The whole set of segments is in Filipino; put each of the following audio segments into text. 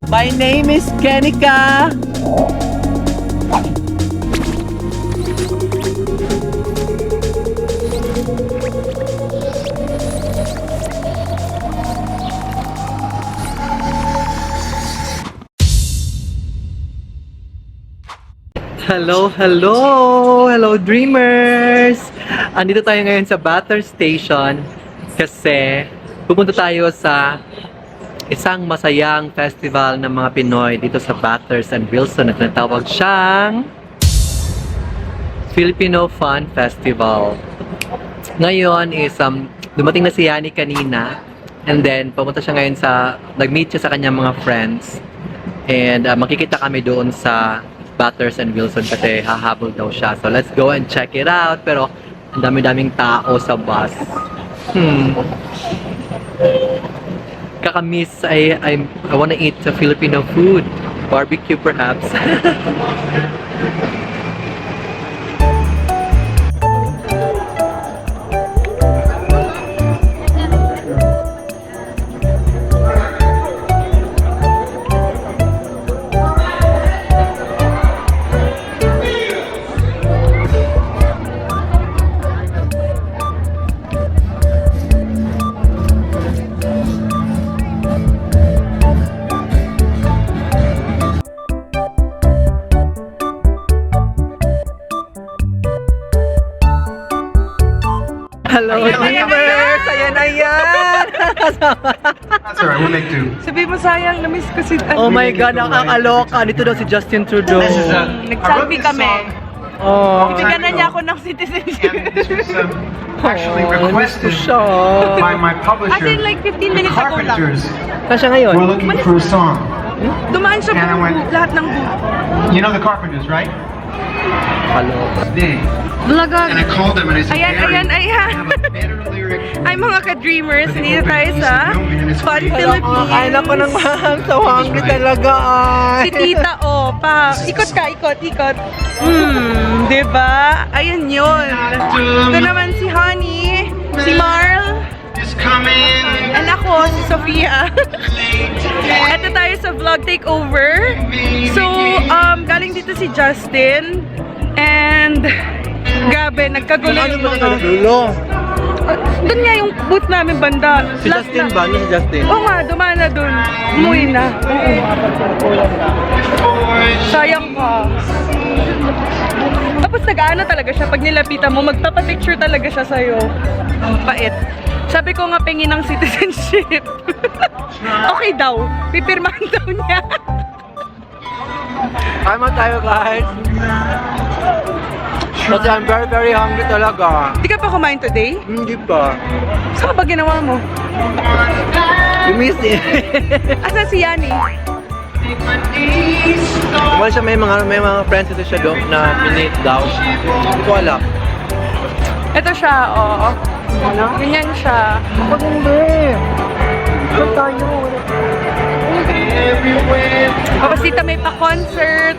My name is Kenika. Hello dreamers! Andito tayo ngayon sa Batter Station kasi pupunta tayo sa isang masayang festival ng mga Pinoy dito sa Batters and Wilson at natawag siyang Filipino Fun Festival. Ngayon is dumating na si Yani kanina and then pumunta siya ngayon nag-meet siya sa kanyang mga friends and makikita kami doon sa Batters and Wilson kasi hahabol daw siya. So let's go and check it out. Pero ang dami-daming tao sa bus. Kakamiss, I wanna eat Filipino food. Barbecue perhaps. Hello, dreamers! Ayan! That's alright, we'll make do. Sabi mo sayang, na-miss ko si... Oh my God, nakakaloka. Dito daw si Justin Trudeau. This is Nag-selfie kami. Oh, Ibigyan na niya ako ng citizenship. And this was actually requested siya. by my As publisher. in like 15 The minutes ago lang. Carpenters Kasya ngayon? were looking for a song. Dumaan siya And I went- lahat ng booth. You know the Carpenters, right? Kaloka. They. Vlogger. And I called them and I said, Ayan. I have a better lyric. Ay mga ka-dreamers, hindi tayo sa Fun Ay, Philippines. naku nang mahang. So hungry talaga ay. Si Tita, ikot ka, ikot. Diba? Ayan yun. Ito naman si Honey, si Marl, Is coming. and ako, si Sofia. Ito tayo sa vlog takeover. So, galing dito si Justin. And, grabe, nagkagulo Ano yung ba mga... dulo? Doon nga yung booth namin banda. Si Last Justin na. ba? Ano si Justin? Oo nga, dumaan na dun. Umuwi na. Sayang ka. Tapos nag-ano talaga siya, pag nilapitan mo, magpapapicture talaga siya sa'yo. Ang pait. Sabi ko nga pengin ng citizenship. Okay daw. Pipirmahan daw niya. Kama tayo guys. Kasi I'm very hungry talaga. Di ka pa kumain today? Hindi pa. Saan ba ginawa mo? You miss it. Asa si Yani? Wala siya, may mga friends ito siya doon na minute daw. Hindi ko alam. Ito siya, oo. Ganyan siya. Hindi. Ito tayo. Tapos dito may pa-concert.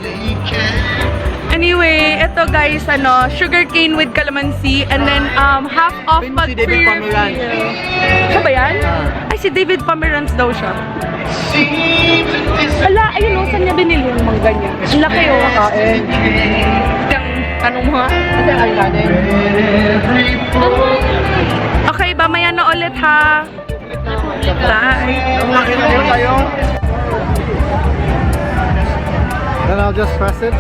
Anyway, ito guys, sugarcane with calamansi and then half off Ayun pag si David Pomeranz. Siya ba yan? Ay, si David Pomeranz daw siya. Ala, ayun o, saan niya binili yung mangga niya? Ang laki o. Yung tanong mo nga. Okay, mamaya na ulit ha. Bye. Then I'll just press it.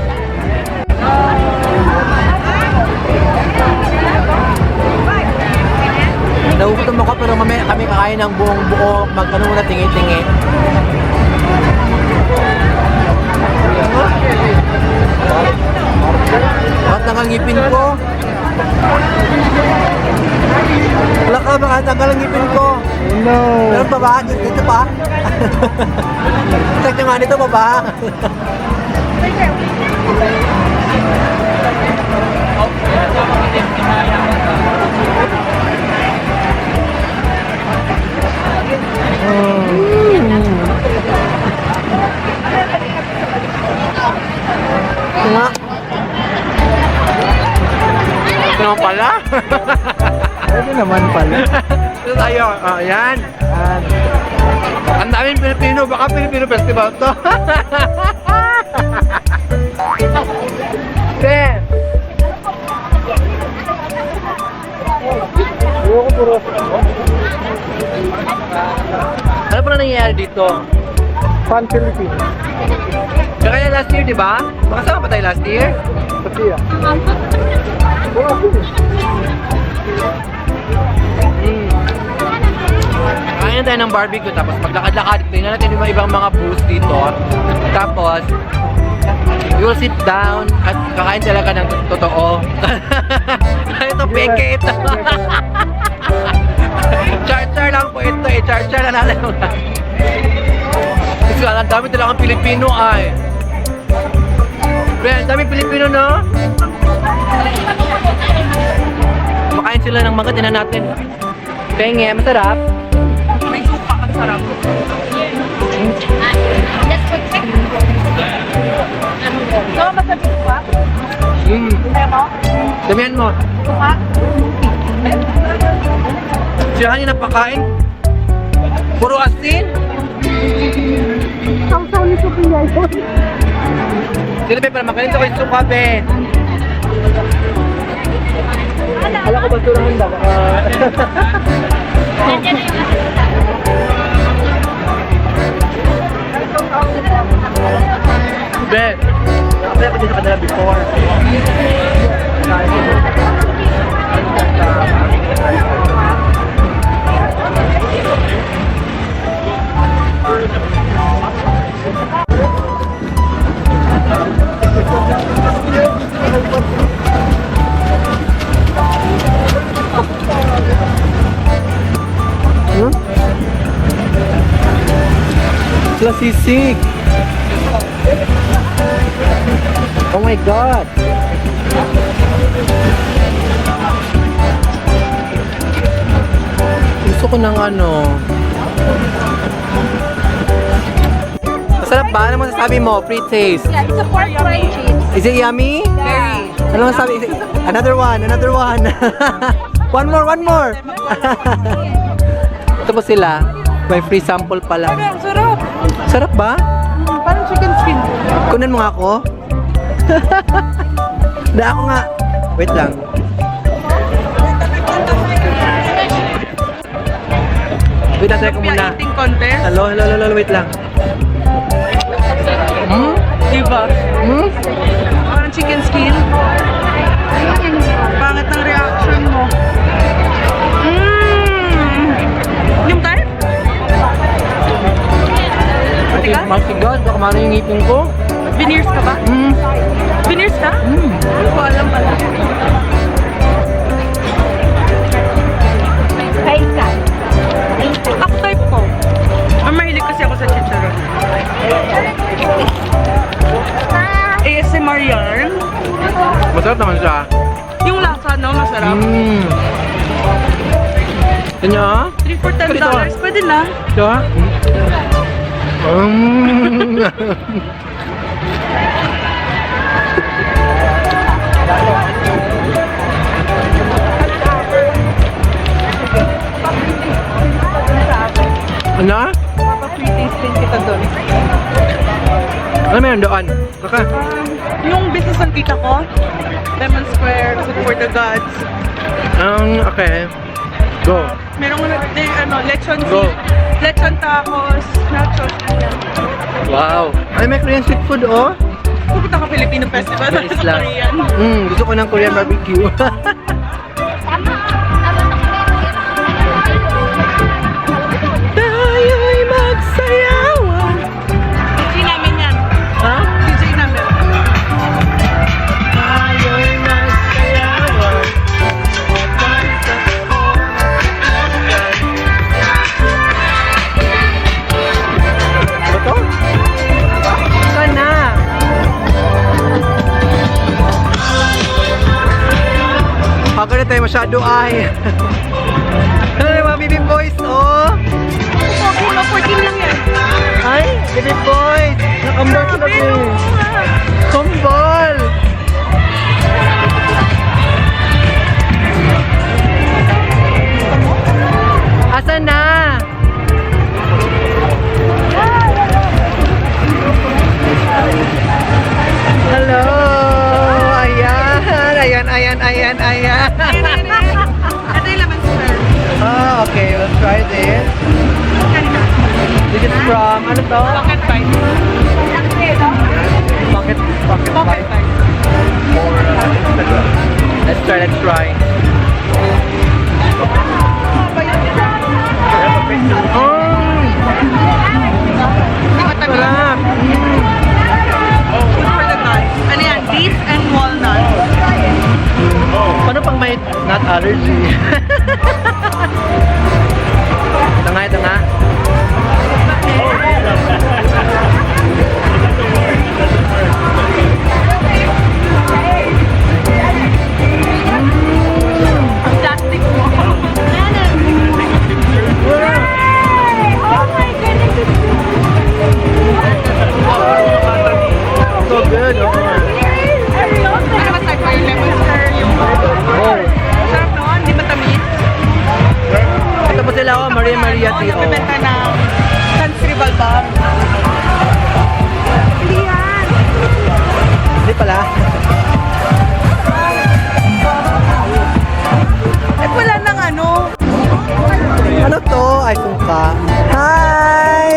Naugutom ako pero mamaya kami kakain ng buong buo. Magkano muna tingi-tingi. Bakit nakangipin ko? Wala ka, baka tanggal ang ngipin ko. No. Meron pa ba? Dito pa? Check nyo nga dito pa ba? Ito nga. Ito naman pala. ba? Pwede naman pala. Ito tayo. Oh, yan. Ang daming Pilipino. Baka Filipino festival to. Ten. Ano pa na nangyayari dito? Fun Philippines. Kaya last year, di ba? Makasama pa tayo last year? Sophia. Kain tayo ng barbecue, tapos maglakad-lakad. Tingnan natin yung ibang mga booths dito. Tapos, you will sit down at kakain talaga ng totoo. Ito, peke ito. Char-char lang po ito eh. Char-char na natin. Kasi ang dami talagang Pilipino ay. Ang dami Pilipino, no? Makain sila ng mga tinan natin. Penge, masarap. May suka, ang sarap. So, masarap ba? Damihan mo. Siya kanina pakain. Puro asin. Saw-saw ni Sophia yun. Sila pe, para makain ko yung suka, pe. Alam ko ba ito naman ba? Ben, nakapaya ko din sa kanila before. Sila sisig. Oh my God. Gusto ko ng ano. Masarap ba? Ano masasabi mo? Free taste. Yeah, it's a pork fried chips. Is it yummy? Very. Ano masasabi? Another one. One more. Ito po sila. May free sample pala. Ang sarap. Sarap ba? Parang chicken skin. Kunan mo nga ako. Da ako nga. Wait lang. Wait lang, try ko muna. Eating contest. Hello, wait lang. Diba? Hmm? Parang chicken skin. Pangit ng reaction mo. Yung tayo? Okay, matigas. Baka mano yung ngipin ko. Veneers ka ba? Veneers ka? Hindi ko alam pala. Kain ka. Ako type ko. Mahilig kasi ako sa chicharon. ASMR yarn. Masarap naman siya. Yung lasa, no? Masarap. Yan nyo, ha? 3 for $10. Pwede na. Ito, ha? Ano? Mapa-free tasting kita doon. Ano meron doon? Kaka? Yung business ng tita ko, Lemon Square, Food for the Gods. Okay. Go. Merong lechon Go. lechon tacos, nachos. Wow. Ay, may Korean street food, oh. Pupunta ka Filipino Festival May sa isla. Korean. Gusto ko ng Korean barbecue. Tayo'y magsayawan. DJ namin yan. Ha? DJ namin. Tayo'y magsayawan. Ano to? Ika na. Ako na tayo masyado ay. Ano yung mga baby boys, oh? Kulo, 14 lang yan. Ay, baby boys! Nakambal sila ko. Kambal! Yeah. Ito yung laman sir. Ah, okay. Let's try this. This is from, ano to? Pocket bite. Pocket bite. Let's try. Sarap. Food for the gods. Ano yan? Dates and walnuts. Paano pang may nut allergy? Ito nga. Ang plastic mo. Oh my goodness. So good. Ano ba type mo? Yung lemon sir? Yung Oh. sarap noon? Di matamis? Ito po sila, oh, Maria Oo, T.O. nagbibenta ng Sans Rivalbar. Hindi yan. Hindi pala. At wala nang ano. Ano to? Ay, sungka. Hi!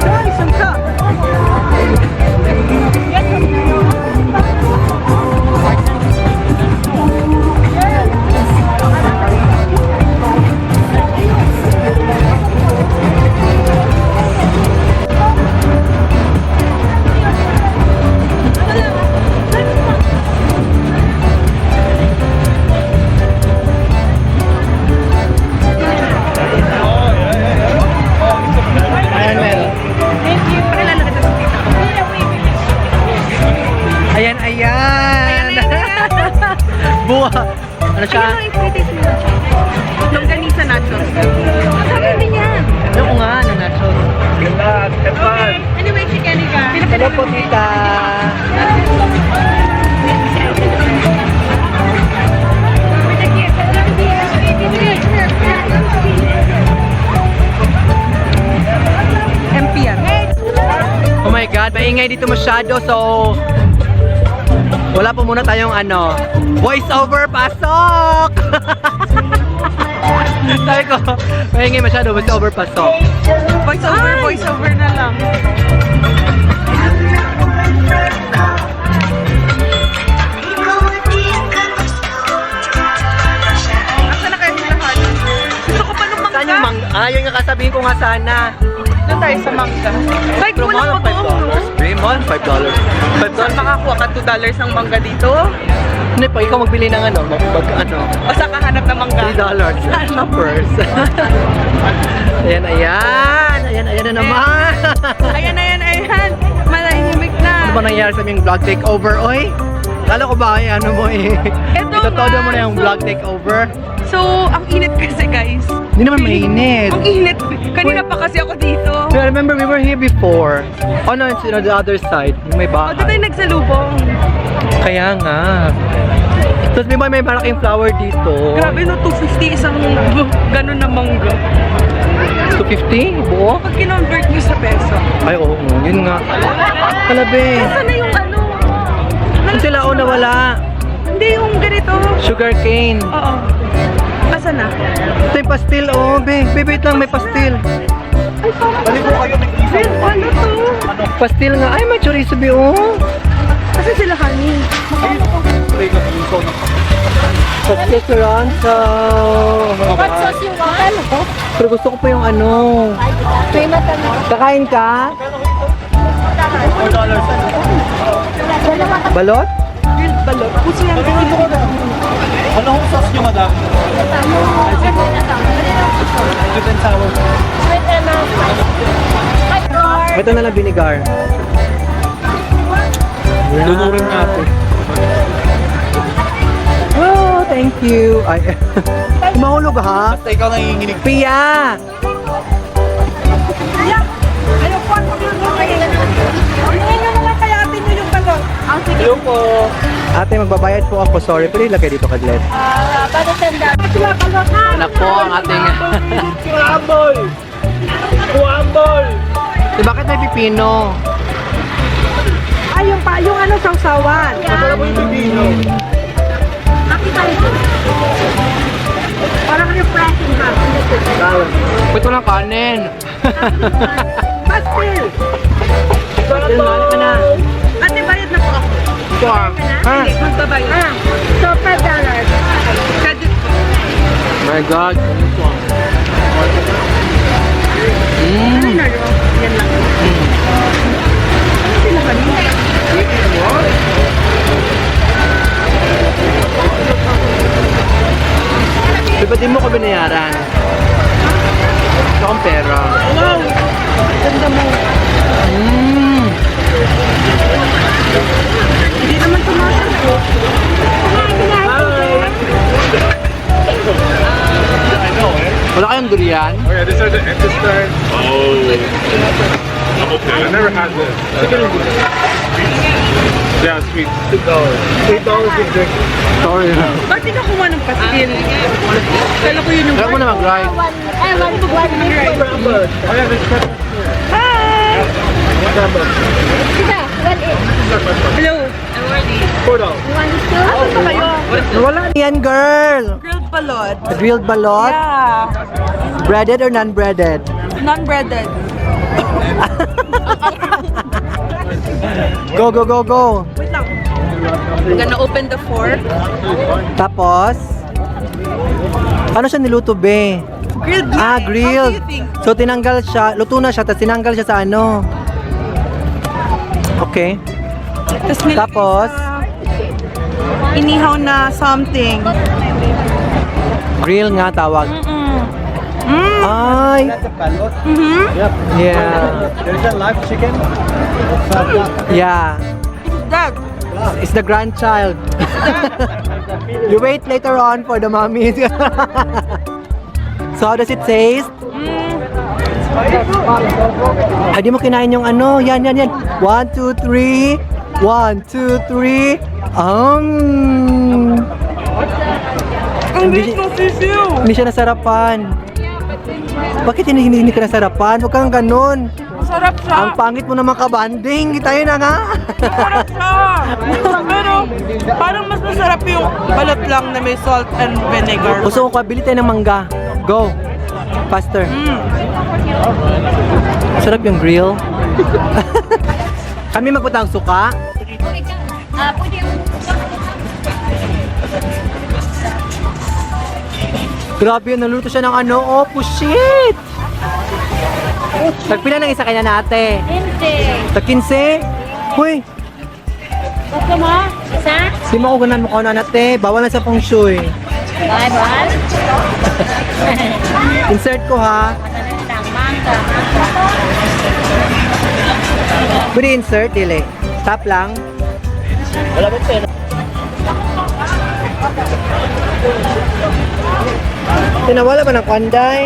Ay, sangka. Ayan, Mel. Pakilala kita sa tita. Ayan. Buwa. Ano siya? Ayun, i-taste mo. Longganisa nachos. Sabi din yan. Ano ko nga, ano nachos? Okay. Anyway, si Kenny ka. Hello po, tita. MP yan. Oh my God, maingay dito masyado. So, wala po muna tayong ano, voice over, pasok! Sabi ko, maingay masyado, voice over, pasok. Voice over na lang. Asan na kayo lahat? Gusto ko pa ng mangga. Saan yung mangga? Ah, yun nga kasabihin ko nga sana. Doon tayo sa mangga. Like, Pero wala mahal pa ang to. $5. Very mahal, $5. Saan makakuha ka $2 ng mangga dito? Hindi, pag ikaw magbili ng ano, ano, O saan kahanap ng mangga? $3. Shoppers. Ayan na naman. Ayan. Malahimik na. Ano ba nangyari sa aming vlog takeover, oy? Kala ko ba ay ano mo eh. Eto Itotodo nga. mo na yung So- vlog takeover. So, ang init kasi guys. Hindi naman mainit. Ang init. Kanina pa kasi ako dito. But remember, we were here before. Oh no, it's on the other side. Yung may O, doon tayo bahay. nagsalubong. Kaya nga. Tapos may malaking flower dito. Grabe no, 250 isang ganun na mangga. 250? Buo? Pag kinonvert nyo sa peso. Ay, oo. Yun nga. Kalabe. Saan na yung ano? Yung sila o nawala. Hindi yung ganito. Sugar cane. Oo. Asa na? Ito yung pastil, oh. Wait lang, may pastil. Ay, parang... Ano to? Pastil nga. Ay, may chorizo, oh. Kasi sila honey. Pastil Toronto. What sauce you want? Pero gusto ko pa yung ano. May mata na. Kakain ka? Balot? Balot. Puso yan. Anong sauce nyo, madam? Sweet and sour. Sweet and sour. Ito na lang vinegar. Dunurin natin. Oh, thank you. Ay, mahulog ha? Basta ikaw nanginginig. Pia! Hingin nyo na lang kaya atin nyo yung balot. Hello po. Ate, magbabayad po ako. Sorry, pero ilagay dito kaglet. Bakit tanda? Ano po ang ating... Kuambol! Kuambol! Bakit may pipino? Ay, yung ano, sausawan. Masarap mo yung pipino. Parang refreshing ha. Ito lang kanin. Pastil! Mahal ka na. Ate, bayad na po ako. Ito ah. Ha? Hindi, magbabayad. So, $5. Credit po. My God. Ano na yun? Yan lang. Ano sila kanina? Di ba di mo ko binayaran? Ito akong pera. Wow! Ganda mo. Hindi naman tumatakbo. Wala kayong durian? Oh yeah, these are the Epstein. Oh. Okay. I never had this. Yeah, sweet. $2. $8 a drink. Sorry. Ba't di ka kumuha ng pastil? Kala ko yun yung... Kaya mo na mag-ride. One minute. Oh yeah, there's pepper. Hi! What number? Sila, 1 Hello. $4. Ano ba kayo? Wala yan, girl. Grilled balot. Grilled balot? Yeah. Breaded or non-breaded? Non-breaded. Go, go, go, go. Wait lang. I'm gonna open the fork. Tapos, paano siya niluto, be? Grilled Ah, yan. grilled. How do you think? So, tinanggal siya, luto na siya, tapos tinanggal siya sa ano. Okay. Nilagay Tapos? sa inihaw na something. Grill nga tawag. Mm. Ay, Mm-hmm. yeah. There's a live chicken. Yeah. That. It's the grandchild. You wait later on for the mommy. So, how does it taste? Ay, di mo kinain yung ano. Yan, yan, yan. 1, 2, 3. 1, 2, 3. Ang bilis ng sisiw. Hindi siya nasarapan. Bakit hindi ka nasarapan? Huwag kang ganun. Masarap siya. Ang pangit mo naman kabanding. Tayo na nga. Masarap siya. Pero parang mas masarap yung balot lang na may salt and vinegar. Gusto ko bili tayo ng mangga. Go. Faster. Sarap yung grill. Kami magpunta ang suka. Pwede yung... Grabe yun, naluto siya ng ano. Oh, pushit! Tagpila ng isa kanya na ate. Hindi. Tag 15? Huy, Gusto mo? Isa? di mo ako ganan mo ko na ate. Bawal na sa feng shui. Bye-bye. Insert ko ha. Ano lang, mangga. Pwede insert, dili. Tap lang. Tinawala ba ng kwanday?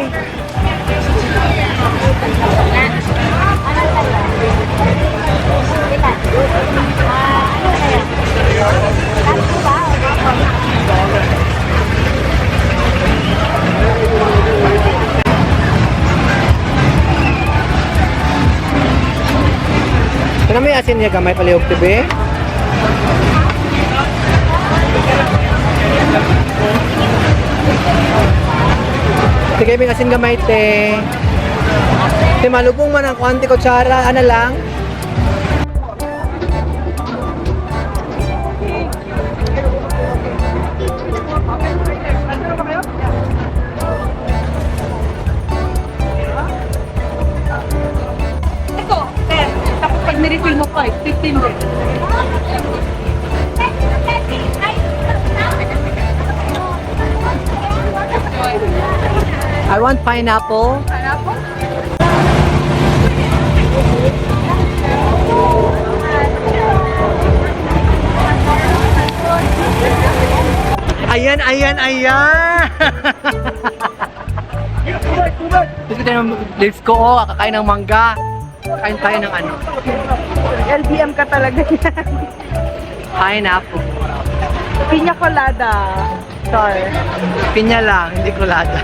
Kaya may asin niya gamay palihog tibi. Sige, may asin gamay te. Te, malubong man ang kuanti kutsara. Ano lang? Ito, 10. Tapos pag nirefill mo 5, 15 din. I want pineapple. Ayan, ayan, ayan! Let's go, oh, kakain ng mangga. Kain tayo ng ano? LBM ka talaga yan. Pineapple. Piña colada. Char. Pinya lang, hindi kulada.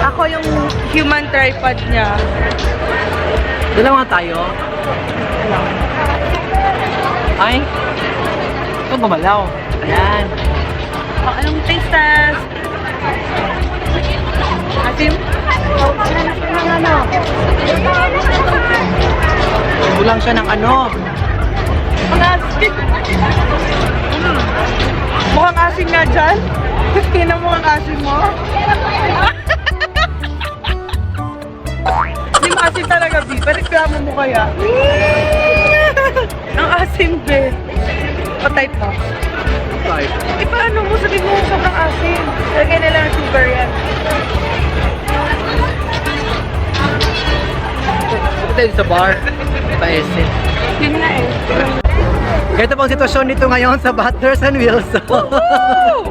Ako yung human tripod niya. Dalawa tayo. Ay, ito gumalaw. Ayan. Oh, anong taste test? Asim? Kulang siya ng ano. Ang asim. Mukhang asim nga dyan. Tingnan mo ang asim mo. Hindi maasim talaga, B. Pareklamo mo kaya. Ang asim, be. Pa-type mo. Eh, paano mo? Sabihin mo sobrang asim. Lagay na lang ang sugar yan. Ito tayo sa bar. Pa-essence. Yun nga eh. Ito pang sitwasyon nito ngayon sa Butters and Wilson. Woo!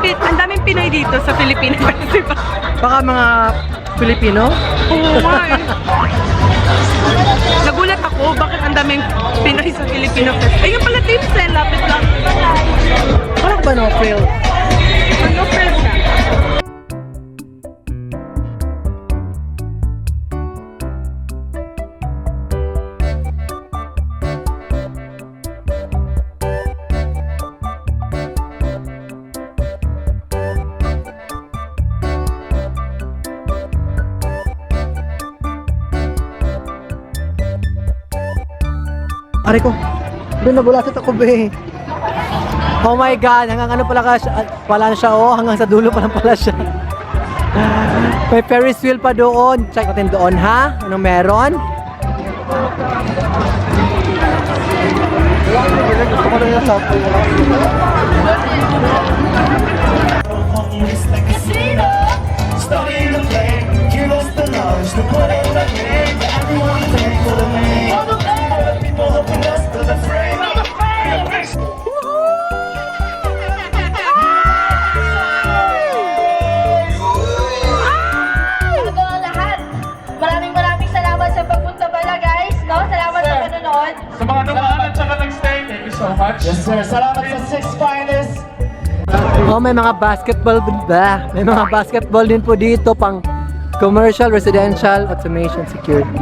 Ang daming Pinoy dito sa Pilipinas. Diba? Baka mga Filipino? Oo nga eh. Nagulat ako, bakit ang daming Pinoy sa Filipino Fest? Ayun pala, Timsen, lapit lang. Parang ba no, Phil? Ano, friends na? Aray ko, doon nabulasot ako be. Oh my God, hanggang ano pala siya oh, hanggang sa dulo pa lang pala siya. May Ferris wheel pa doon. Check natin doon ha, anong meron? Gusto ko rin yung software. It's like a casino, starting to play. Give us the knowledge to put it in the game. Everyone take for the main. All the people helping us to the frame. Bago ang lahat, maraming salamat sa pagpunta pala guys, no? Salamat sa panonood. Sa mga dumaan at saka nag-stay, thank you so much. Yes sir, salamat sa 6 finalists. Oh, may mga basketball ba? May mga basketball din po dito pang commercial, residential, automation, security.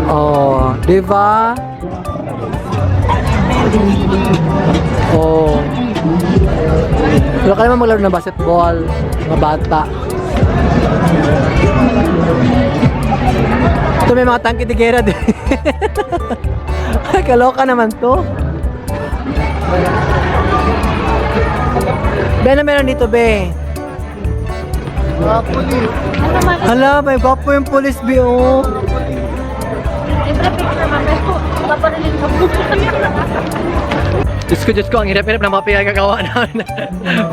Oh, di ba? Oh. Wala ka naman maglaro ng basketball, mga bata. Ito may mga tangke de gera din. Ay, kaloka naman to. Be, na meron dito, be? Hala, may gwapo yung police, be, oh. Siyempre picture mami, paparinig mo. Diyos ko, ang hirap-hirap ng mga pinagagawa namin.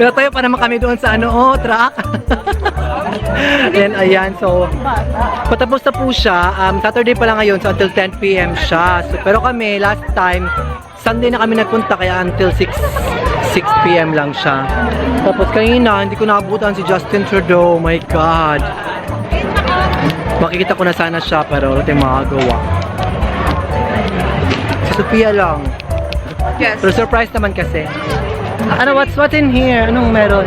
Pero tayo pa naman kami doon sa ano, oh, truck. Ayan, so, patapos na po siya. Saturday pa lang ngayon, so until 10 p.m. siya. So, pero kami, last time, Sunday na kami nagpunta, kaya until 6 p.m. lang siya. Tapos kanina, hindi ko nakabutan si Justin Trudeau. Oh my God. Makikita ko na sana siya, pero wala tayong magagawa. Si Sophia lang. Yes. Pero surprise naman kasi. Ano, what's in here? Anong meron?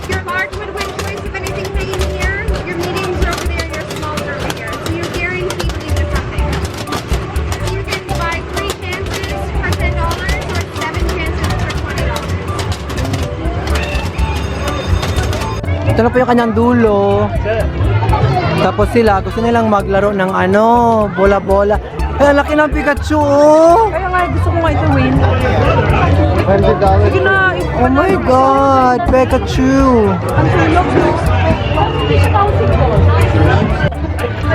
Your large would win choice of anything playing here. Your mediums are over there, your smalls are over here. So you're guaranteed to win something. You can buy 3 chances for $10 or 7 chances for $20. Ito na po yung kanyang dulo. Tapos sila, gusto nilang maglaro ng ano, bola-bola. Ay, ang laki ng Pikachu, oh! Kaya nga, gusto ko nga ito win. Sige na, Oh my God, Pikachu! ang tulog, no?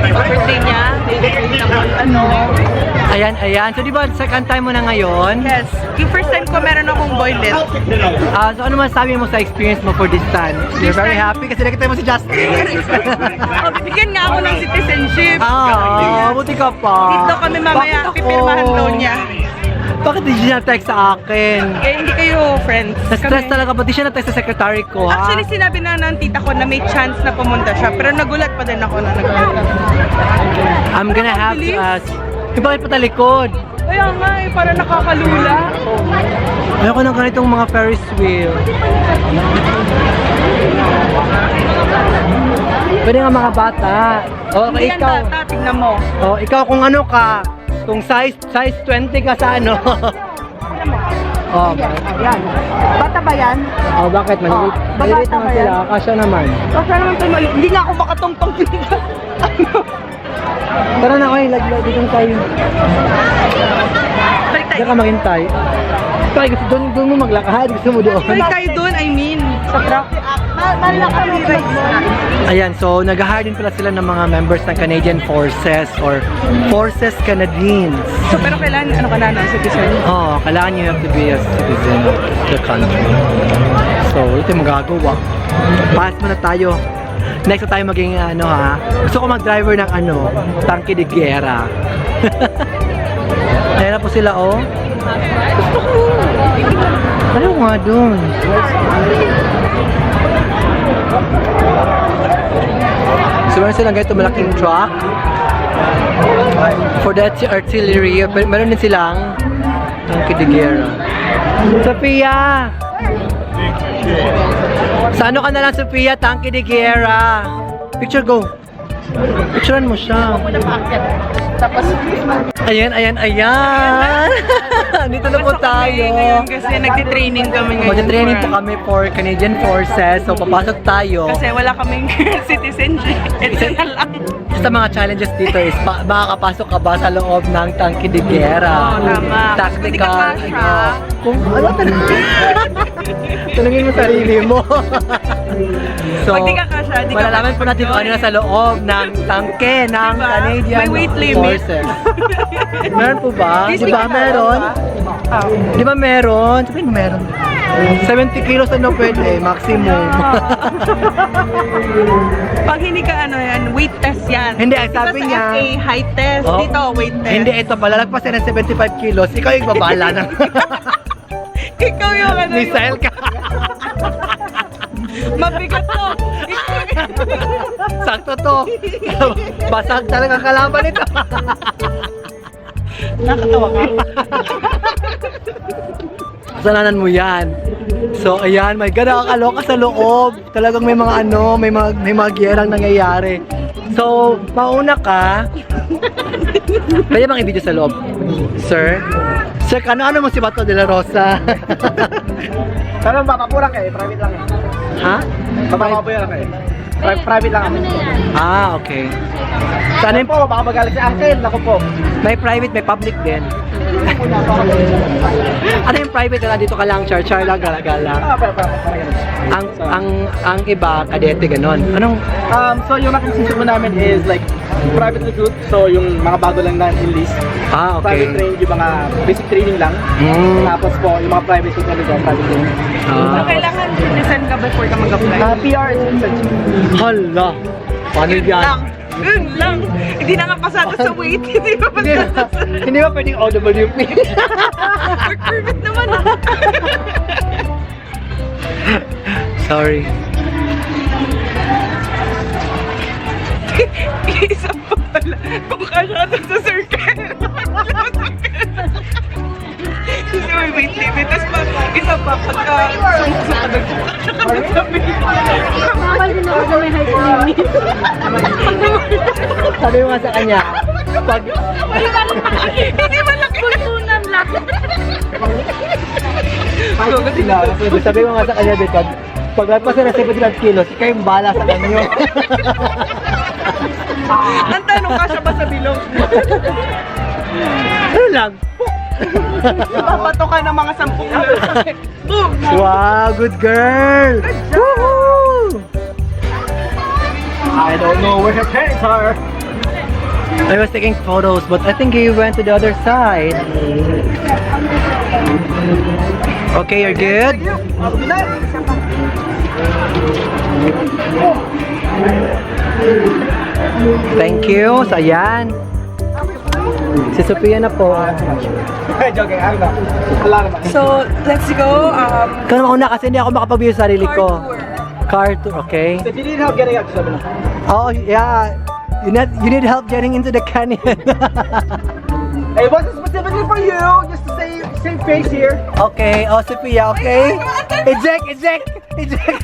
Birthday niya, ano? Ayan. So, di ba, second time mo na ngayon? Yes, yung first time ko meron akong boylet. So, ano masabi mo sa experience mo for this time? You're very happy kasi nakita mo si Justin. Oh, bibigyan nga ako ng citizenship. Buti ka pa. Dito kami mamaya, Bakit ako? pipirmahan daw niya. Bakit di siya text sa akin? Kaya hindi kayo friends. Na-stress Kami. talaga, pati siya na-text sa secretary ko, ha? Actually, sinabi na ng tita ko na may chance na pumunta siya. Pero nagulat pa din ako na nagulat. I'm gonna have to ask. Bakit patalikod? Kaya nga eh, para nakakalula. Ayoko ng ganitong mga Ferris wheel. Pwede nga mga bata. O, Hindi yan ikaw. bata, tignan mo. O, ikaw kung ano ka. Kung size 20 ka sa ano. Oh, Ayan. Bata ba yan? oh bakit? Maliit. Oh, Maliit bata naman ba yan? sila. Kasya naman. Basta naman tayo mali. Hindi nga ako makatungtong dito. Tara na, oy. Laglag dito tayo. Balik tayo. Diyan ka maghintay. Kaya gusto doon mo maglakad. Gusto mo doon. Balik tayo doon, I mean. Sa truck. Malaki rides. Ayan, so nag-hire din pala sila ng mga members ng Canadian Forces or Forces Canadians. So, pero kailan, ano ka na, citizen? Oh, kailangan you have to be a citizen of the country. So, ito yung magagawa. Pass muna tayo. Next na tayo maging ano ha. Gusto ko mag-driver ng ano, tangke de guerra. Ayan na po sila oh. Gusto ko. Ayaw nga dun. So meron silang ganito malaking truck for the artillery. Meron din silang tangke de guerra. Sophia! Sa ano ka na lang, Sophia? Tangke de guerra. Picture go. Picturean mo siya. Ayan, ayan, ayan. Dito na po tayo. Ngayon kasi nagtitraining kami ngayon. Magti-training po kami for Canadian Forces. So, papasok tayo. Kasi wala kaming citizenship. Ito na lang. Sa mga challenges dito is makakapasok ka ba sa loob ng tangke de guerra? Oo, tama. Tactical. Kung di ka kasha. Kung ano tanungin mo sarili mo. So, Pag di ka kasha, di ka malalaman po natin kung ano na sa loob ng tangke ng Diba? Canadian May weight limit. Forces. Meron po ba? Di Di ba meron? Di ba meron? Sabihin mo meron. 70 kilos ano pwede, maximum. Pag hindi ka ano yan, weight test yan. Hindi, ang sabi Diba niya- sa FA, height test. Oh. Dito, weight test. Hindi, ito pala. Lagpasin ng 75 kilos. Ikaw yung babala ng Ikaw yung ano. missile ka. Mabigat to. Sakto to. Basag talaga kalaban nito. Nakatawa ka. Kasalanan mo yan. So, ayan. My God, nakakaloka sa loob. Talagang may mga ano, may mga gyerang nangyayari. So, mauna ka. Pwede bang i-video sa loob? Sir? Sir, ano mo si Bato de la Rosa? Pero papapura kayo, private lang eh. Ha? Papapura kayo. Private lang kami. Ah, okay. Sana Ano po, baka magalit si Uncle, ako po. may private, may public din. Ano yung private na dito ka lang, char-char lang, gala-gala. Parang Ang iba, kadete, ganon. Anong, so yung nakikisip mo namin is like private recruit. So yung mga bago lang na enlist. okay. Private train, yung mga basic training lang. Hmm. Tapos po, yung mga private recruit talaga, private training. So, Ah. kailangan citizen ka before ka mag-apply. PR is citizenship. Hala. Paano yan? Yun lang. Hindi na nga pasado sa weight. Hindi ba Hindi pasado ba, sa... hindi ba pwedeng OWP? Work permit naman. Sorry. Isa pa pala. Kung kasya doon sa circle. Kasi may weight limit. Tapos pa, isa pa, pagka sumukso ka doon. Bawal din ako sa may height limit. Sabi mo nga sa kanya, pag... Hindi malaki. Pulsunan lang. So, kasi Sabi mo nga sa kanya, Betod, pag lagpas na 75 kilos, ikaw yung bahala sa kanyo. ang tanong, kasya ba sa bilog? Ano lang? Papato ka ng mga 10 lalaki. Boom! Wow, good girl! Woohoo! I don't know where her parents are. I was taking photos, but I think he went to the other side. Okay, you're good? Thank you. So, ayan. Si Sophia na po. Joking, I'm not. Wala naman. So, let's go. Ikaw naman una kasi hindi ako makapag-view sa sarili ko. Car tour, okay? If you need help getting up, sabi na. Oh, yeah. You need help getting into the canyon. It wasn't specifically for you, just to save face here. Okay, oh Sophia, okay? Eject, eject, eject.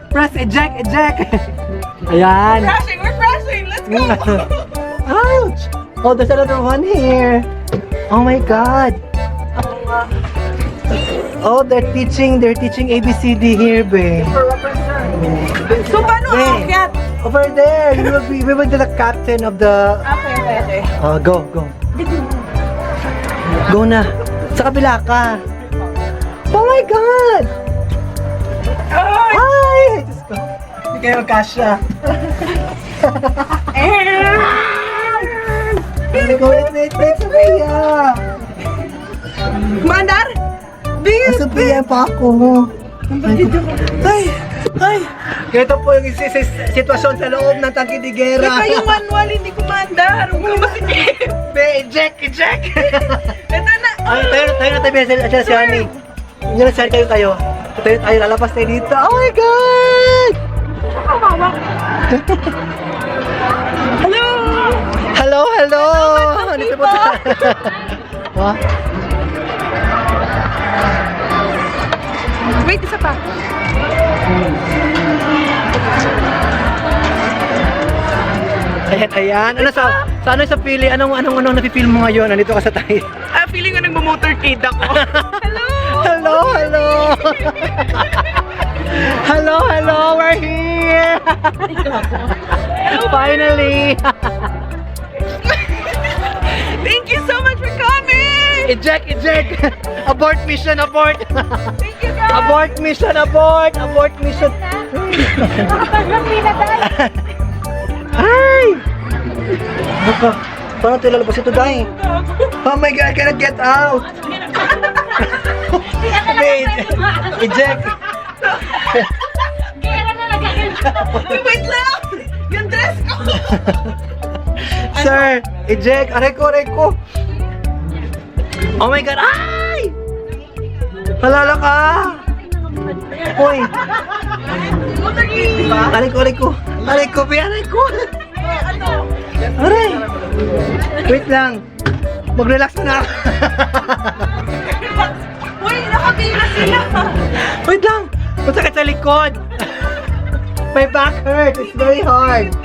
Press eject, eject. Ayan. Crashing, we're crashing. Let's go. Ouch! Oh, there's another one here. Oh my God! Oh, they're teaching ABCD here, be. So, paano Hey, aakyat? over there, we will be the captain of the... Okay. Go. Go na. Sa kabila ka. Oh my God! Ay! Diyos ko. Hindi kayo magkasya. Wait, Sophia! Mandar? Sophia pa ako. Ay! Ganito po yung sitwasyon sa loob ng Tangkidigera. Teka, yung manual, hindi ko mandar. Huwag ka masikip. Eject! Ito na. Ay, tayo na tayo. Diyan si Honey. Diyan na si Honey, kayo. Tayo, lalabas tayo dito. Oh my God! Hello! Dito po tayo. What? Wait, isa pa. Ayan. Ano sa pili? Anong napipil mo ngayon? Nandito ka sa tayo. Feeling ko nagmo-motorcade ako. Hello, we're here! Finally! Thank you so much for coming! Eject! Abort mission! Thank you, guys! Abort mission! Nakapag-rami na tayo. Ay! Baka, paano tayo lalabas ito, Day? Oh my God, I cannot get out! Wait! Eject! Kaya na nagaganda. Wait lang! Yung dress ko! Sir! Eject! Aray ko! Oh my God! Ay! Halala ka! Hoy! Aray ko! Aray! Wait lang! Mag-relax na ako! Uy, nakapila sila! Wait lang! Masakit sa likod! My back hurts! It's very hard!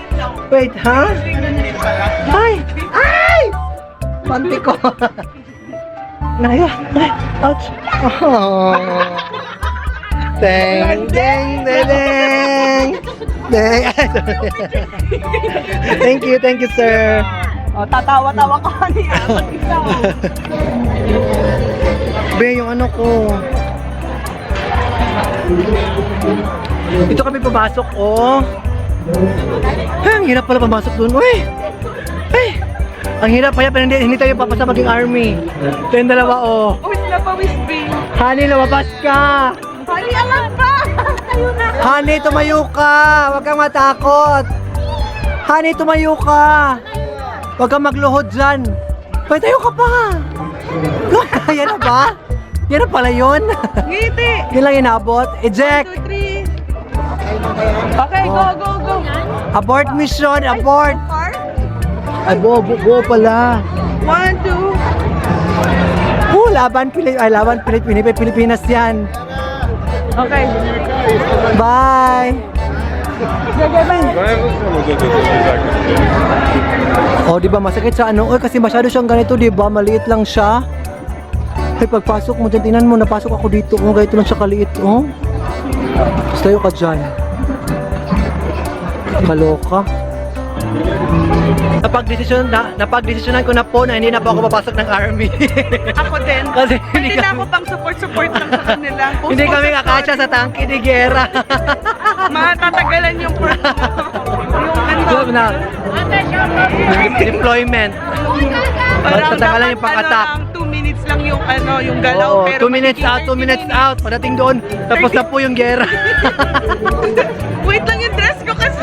Wait, ha? Ay! Panty ko! Naya! Ouch! Oh! Deng! Thank you, sir! Oh, tatawa-tawa ka niya. Be, yung ano ko. Dito kami pumasok, oh. Ay, ang hirap pala pumasok dun, uy. Ay, ang hirap kaya, pero hindi tayo papasa maging army. Ito yung dalawa, oh. Uy, sila pa whispering. Honey, lumabas ka. Honey, alam pa! Tayo na. Honey, tumayo ka. Huwag kang matakot. Honey, tumayo ka. Huwag kang magluhod dyan. Pwede tayo ka pa. Yan na ba? Yan na pala yun. Ngiti! Yun lang inabot. Eject. 1, 2, 3. Okay, go. Abort mission. Abort. Far? Ay, buo pala. 1, 2. Laban Pilipinas yan. Okay. Bye. Oh, di ba masakit sa ano? Oy, kasi masyado siyang ganito, di ba? Maliit lang siya. Ay, pagpasok mo dyan, tingnan mo, napasok ako dito. Oh, ganito lang siya kaliit, oh. Tapos tayo ka dyan. Kaloka. Napagdesisyonan ko na po na hindi na po ako papasok ng army. Ako din. Kasi Hindi na ako pang support lang sa kanila. hindi kami kakasya sa Tangkidigera. Matatagalan yung Alam na. Deployment. Tatagalan yung pang-attack. 2 minutes lang yung yung galaw. Oo, pero 2 minutes out, 2 minutes out. Pagdating doon, tapos na po yung gera. Wait lang yung dress ko kasi.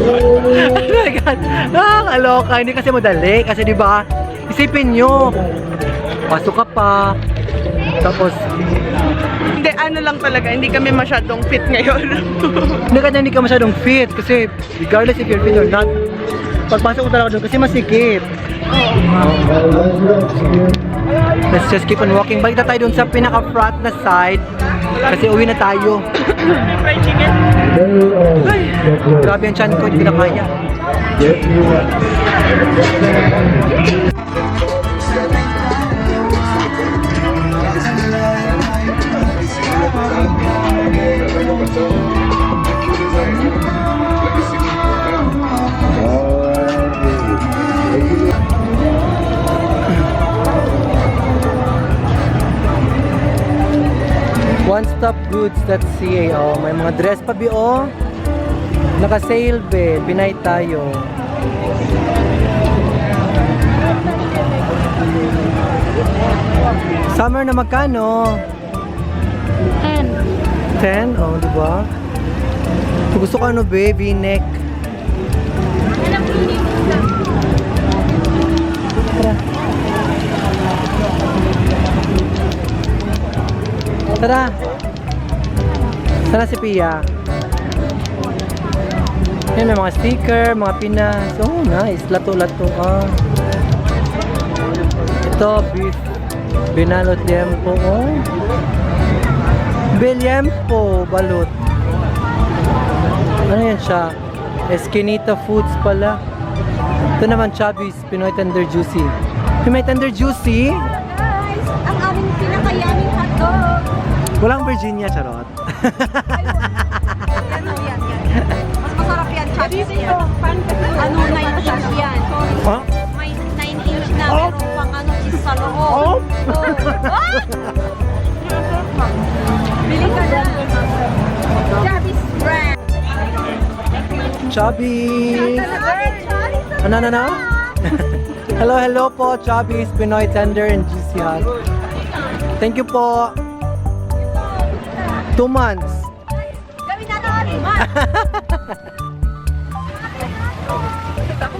Oh my God. Nakakaloka. Hindi kasi madali. Kasi di ba isipin nyo, pasok ka pa. Tapos, Hindi, lang talaga. Hindi kami masyadong fit ngayon. hindi ka masyadong fit. Kasi regardless if you're fit or not, pagpasok ko talaga doon kasi masikip. Let's just keep on walking. Balik na tayo doon sa pinaka-front na side. Kasi uwi na tayo. Fried chicken. Ay, grabe ang tiyan ko, hindi ko na kaya. Onestopgoods.ca. Oh, may mga dress pa bi oh. Naka-sale be. Pinay tayo. Summer na magkano? 10? Oh, di ba? Gusto ko ano be, V-neck. Tara. Tara si Pia. Yan, may mga sticker, mga pinas. Oh, nice. Lato-lato. Ah. Ito, beef. Binalot liempo. Oh. Beliempo. Balot. Ano yan siya? Eskinita Foods pala. Ito naman, Chubby's Pinoy Tender Juicy. Pinoy Tender Juicy? Guys, ang aming pinakayaming hotdog. Walang Virginia, charot. Mas masarap yan, chubbies yan. Ano, 9 inch yan. Huh? May 9 inch na, meron pang ano, cheese sa loob. Bili ka na. Chubbies brand. Chubby's! Ano? Hello, hello po, Chubby's Pinoy Tender and Juicy Hot. Thank you po. 2 months. Gawin na natin, man.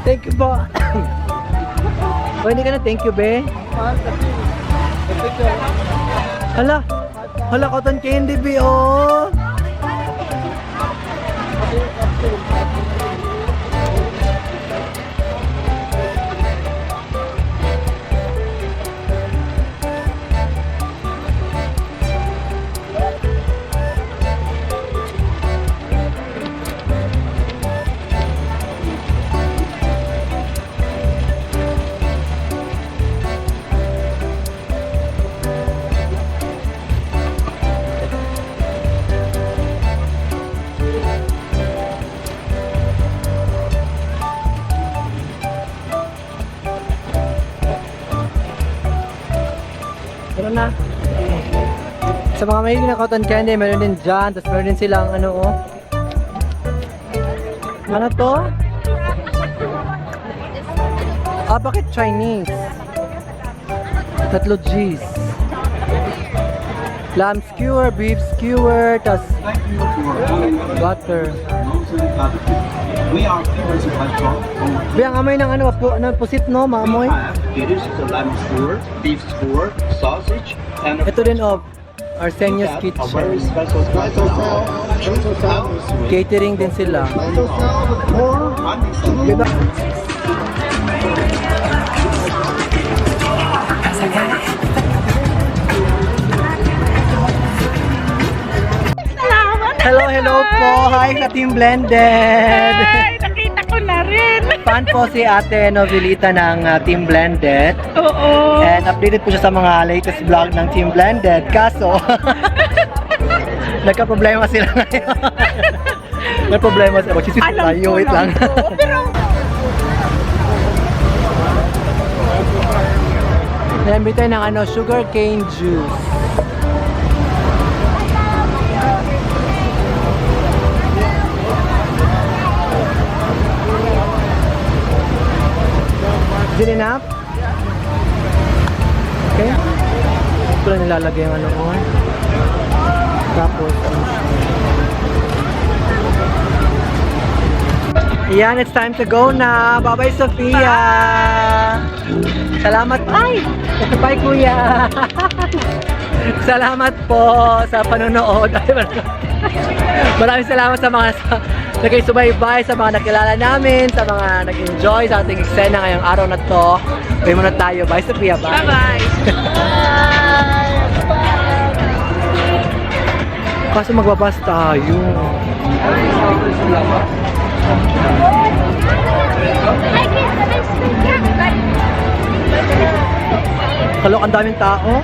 Thank you po. O, hindi ka na thank you, be. Hala, cotton candy, be, oh. Meron na. Sa mga mahilig na cotton candy, meron din dyan. Tapos meron din silang ano, oh. Ano to? Ah, bakit Chinese? Tatlo G's. Lamb skewer, beef skewer, tas butter. We are famous in Hong Be, ang amoy ng ano, pusit no, maamoy. It is the lamb skewer, beef skewer, sausage, and Ito din, oh, Arsenio's a Kitchen. very special Catering din sila. Diba? Hello po. Hi sa Team Blended. Ay, nakita ko na rin. Fan po si Ate Novelita ng Team Blended. Oo. And updated po siya sa mga latest vlog ng Team Blended. Kaso, nagka-problema sila ngayon. Nagka-problema sila. Magsisip tayo. Wait lang. Naimbit tayo ng ano, sugar cane juice. Is it enough? Okay. Ito lang nilalagay yung ano ko. Tapos, yan, it's time to go na. Bye-bye, Sophia. Salamat. Ay! Bye, Kuya. Salamat po sa panonood. Maraming salamat sa mga nagkisubaybay, sa mga nakilala namin, sa mga nag-enjoy sa ating eksena ngayong araw na to. Bye muna tayo. Bye, Sophia. Bye. Bye-bye. Kaso magbabas tayo. Kalok, ang daming tao.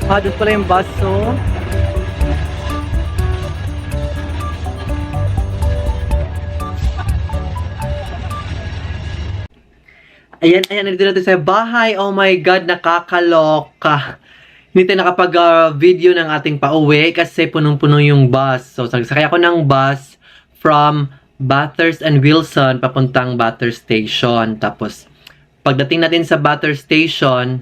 Doon pala yung bus, so. Ayan, nandito natin sa bahay. Oh my God, nakakaloka. Hindi tayo nakapag-video ng ating pauwi kasi punong-puno yung bus. So, sakay ako ng bus from Bathurst and Wilson papuntang Bathurst Station. Tapos, pagdating natin sa Bathurst Station,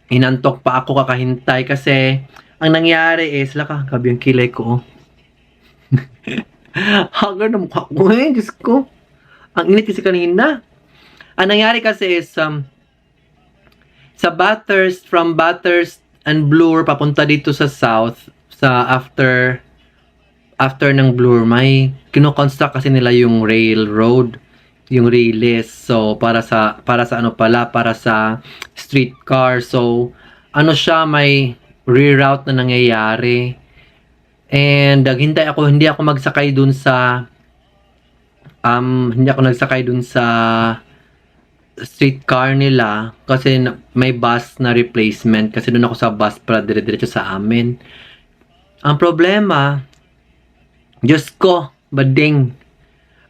inantok pa ako kakahintay kasi ang nangyari is, gabi yung kilay ko. Hagar na mukha ko eh, Diyos ko. Ang init kasi kanina. Ang nangyari kasi is, sa Bathurst, from Bathurst and Bloor, papunta dito sa south, sa after ng Bloor, may kino-construct kasi nila yung railroad, yung railis. So, para sa streetcar. So, may reroute na nangyayari. And, hindi ako magsakay dun sa, streetcar nila kasi may bus na replacement kasi doon ako sa bus para dire-diretso sa amin. Ang problema, Diyos ko, bading,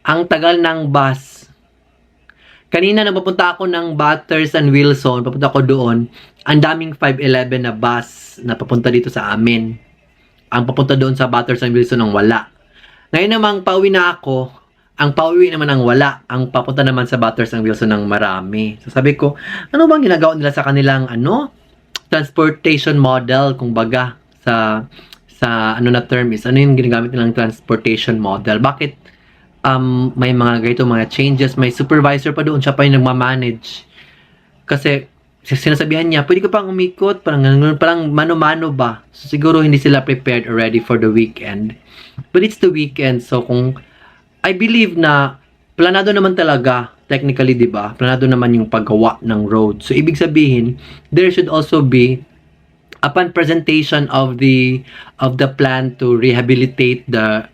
ang tagal ng bus. Kanina nang papunta ako ng Bathurst and Wilson, papunta ako doon, ang daming 511 na bus na papunta dito sa amin. Ang papunta doon sa Bathurst and Wilson ang wala. Ngayon namang pauwi na ako, ang pauwi naman ang wala. Ang papunta naman sa Bathurst and Wilson ng marami. So sabi ko, ano bang ginagawa nila sa kanilang transportation model, kung baga, sa na term is, ano yung ginagamit nilang transportation model? Bakit may mga ganito, mga changes, may supervisor pa doon, siya pa yung nagmamanage. Kasi sinasabihan niya, pwede ka pang umikot, parang mano-mano ba? So siguro hindi sila prepared already for the weekend. But it's the weekend, so I believe na planado naman talaga, technically, di ba? Planado naman yung paggawa ng road. So, ibig sabihin, there should also be, upon presentation of the plan to rehabilitate the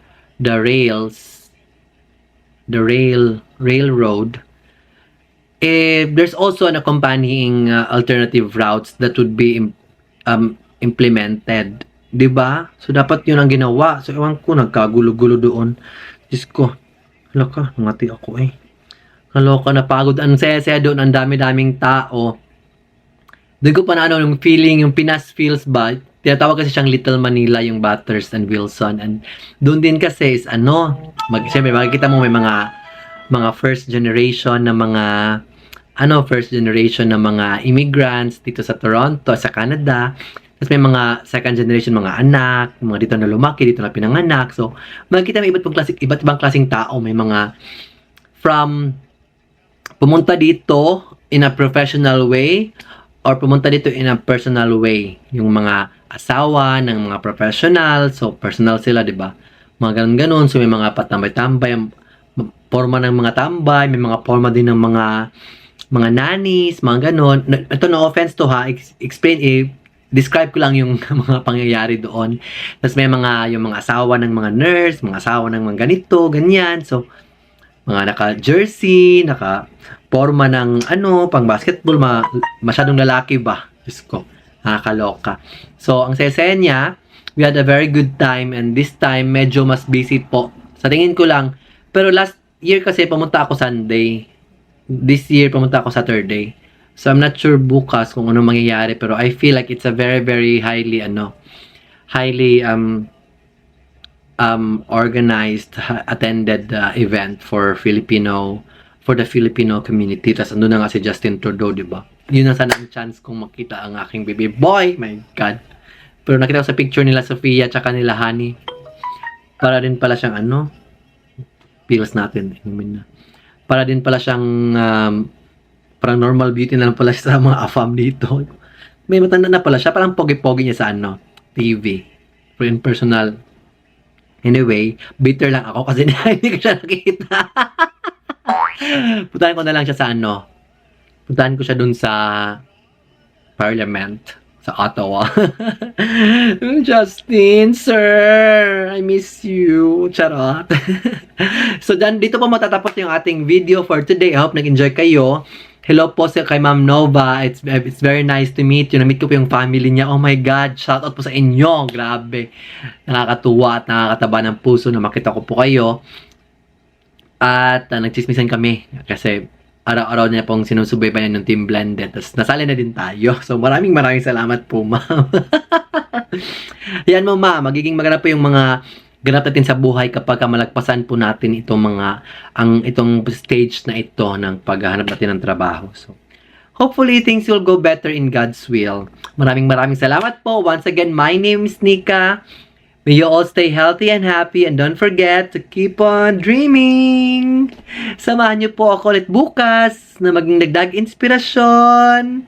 railroad, there's also an accompanying alternative routes that would be implemented. Di ba? So, dapat yun ang ginawa. So, ewan ko, nagkagulo-gulo doon. Diyos ko, ngati ako eh. Kaloka, napagod. Ang saya-saya doon, ang dami-daming tao. Doon ko pa na yung feeling, yung Pinas feels ba? Tinatawag kasi siyang Little Manila, yung Bathurst and Wilson. And doon din kasi is siyempre makikita mo may mga first generation na mga immigrants dito sa Toronto, sa Canada. Tapos may mga second generation, mga anak, mga dito na lumaki, dito na pinanganak. So, makikita may iba't ibang klaseng tao. May mga pumunta dito in a professional way or pumunta dito in a personal way. Yung mga asawa ng mga professional. So, personal sila, di ba? Mga ganun-ganun. So, may mga patambay-tambay, forma ng mga tambay, may mga forma din ng mga nannies, mga ganun. Ito, no offense to ha, describe ko lang yung mga pangyayari doon. Tapos may yung mga asawa ng mga nurse, mga asawa ng mga ganito, ganyan. So, mga naka-jersey, naka-forma ng pang basketball, masyadong lalaki ba? Diyos ko, nakakaloka. So, ang saya-saya niya, we had a very good time and this time, medyo mas busy po. Sa tingin ko lang, pero last year kasi pumunta ako Sunday. This year, pumunta ako Saturday. So, I'm not sure bukas kung ano mangyayari, pero I feel like it's a very, very highly organized, attended event for the Filipino community. Tapos, andun na nga si Justin Trudeau, di ba? Yun na sana ang chance kong makita ang aking baby boy. My God. Pero nakita ko sa picture nila Sofia tsaka nila Honey. Para din pala siyang pills natin. Para din pala siyang parang normal beauty na lang pala siya sa mga afam dito. May matanda na pala siya. Parang pogi-pogi niya sa TV. For in personal. Anyway, bitter lang ako kasi hindi ko siya nakita. Puntahan ko na lang siya sa Puntahan ko siya dun sa Parliament. Sa Ottawa. Justin, sir, I miss you. Charot. So, dito po matatapos yung ating video for today. I hope nag-enjoy kayo. Hello po sa kay Ma'am Nova. It's very nice to meet you. Na-meet ko po yung family niya. Oh my God, shout out po sa inyo. Grabe. Nakakatuwa at nakakataba ng puso na makita ko po kayo. At nagchismisan kami kasi araw-araw niya pong sinusubaybayan yung Team Blended. Tapos nasali na din tayo. So maraming salamat po, ma'am. Yan mo, ma'am. Magiging maganda po yung mga ganap natin sa buhay kapag malagpasan po natin itong itong stage na ito ng paghahanap natin ng trabaho. So hopefully things will go better in God's will. Maraming salamat po. Once again, my name is Nika. May you all stay healthy and happy and don't forget to keep on dreaming. Samahan niyo po ako ulit bukas na maging dagdag inspirasyon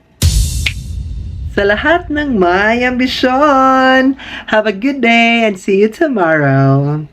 sa lahat ng may ambisyon. Have a good day and see you tomorrow.